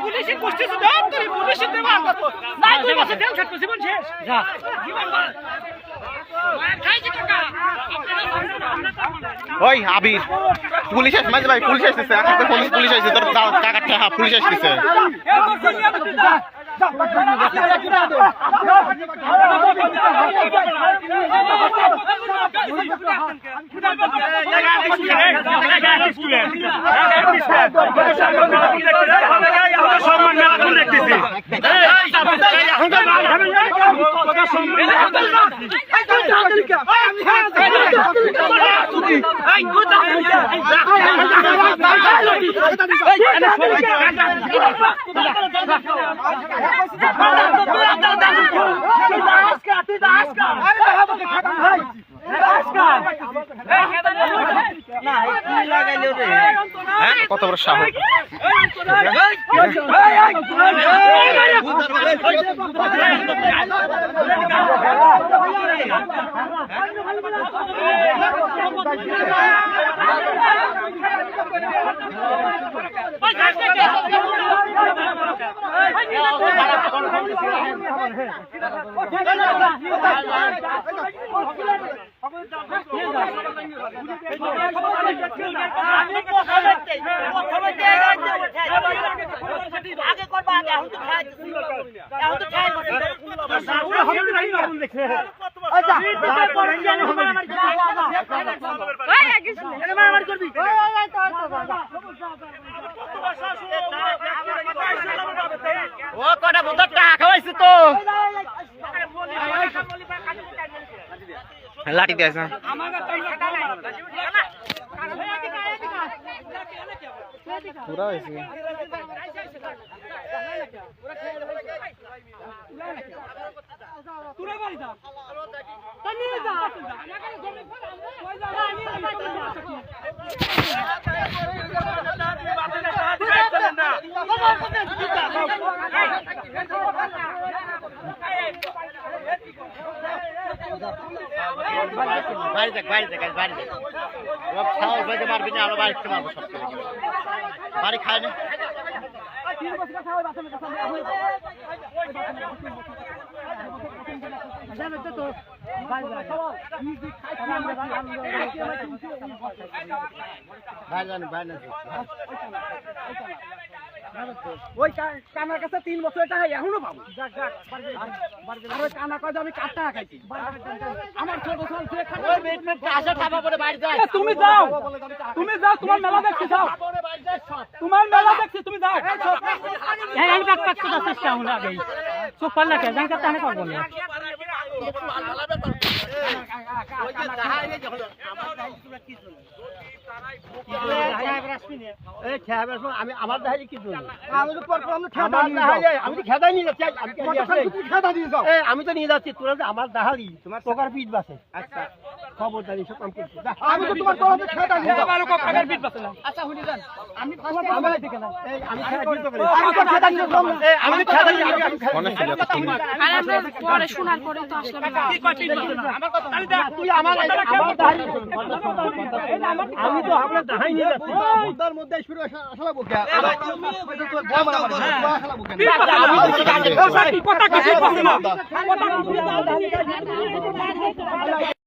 পুলিশে কষ্ট দাও তুই পুলিশে দেবা কত না তুই বসে দেও ছাত্র জীবন শেষ যা জীবন বল খাইছি টাকা ওই আবির পুলিশ আসছে মাঝে ভাই পুলিশ আসছে একটা পুলিশ আসছে তোর টাকা টাকা পুলিশ আসছে কত বড় সাহস ও কটা বোতল টাকা খাওয়াইছে তো লাঠি দিয়েছে পুরা হয়েছে বাড়ি খায় না ওই কানার কাছে 3 বছর টাকা এখনো পাবো আর ওই কানা কয় আমি 4 টাকা খাইছি আমার ছোট ছোট যে খাবে ওই বেডমেন্ট আশা খাবা করে বাইরে যায় তুমি যাও তোমার মেলা দেখছি যাও তোমার মেলা দেখছি তুমি যাও এই আমি কাট কাট করতে চেষ্টা হলো আগে চুপ পারলা কে জান কাট তানে করব না ওই যে দাহাই নে যখন আমার দাহাই পুরো কি চলে এই খেয়াবের আমি আমার দাহাই কি চলে আমি তো পর আমি খেদা নিয়ে আমি খেদা নিয়ে যাচ্ছি আমি খেদা দিয়ে যাও এই আমি তো নিয়ে যাচ্ছি তোরা যে আমার দাহালি তোমার তোকার পিঠ বাসে আচ্ছা খবরদারি সব কাম করছিস আমি তো তোমার তোর খেদা নিয়ে যাব আমার কাকার পিঠ বাসে না আচ্ছা শুনি যান আমি তোমার আমার দিকে না এই আমি খেদা দিতে পারি আমি তো খেদা নিয়ে যাব এই আমি খেদা নিয়ে আর আমরা পরে শোনার পরে তো আসলে কি কয় পিঠ বাসে না আমার কথা তুই আমার দাহালি আমি তো আপনার দাহাই নিয়ে যাচ্ছি মুদ্দার মধ্যে শুরু আসলে বলতে তুমি তোর বড় মারা আসলে বলতে কথা কিছু বলছ না কথা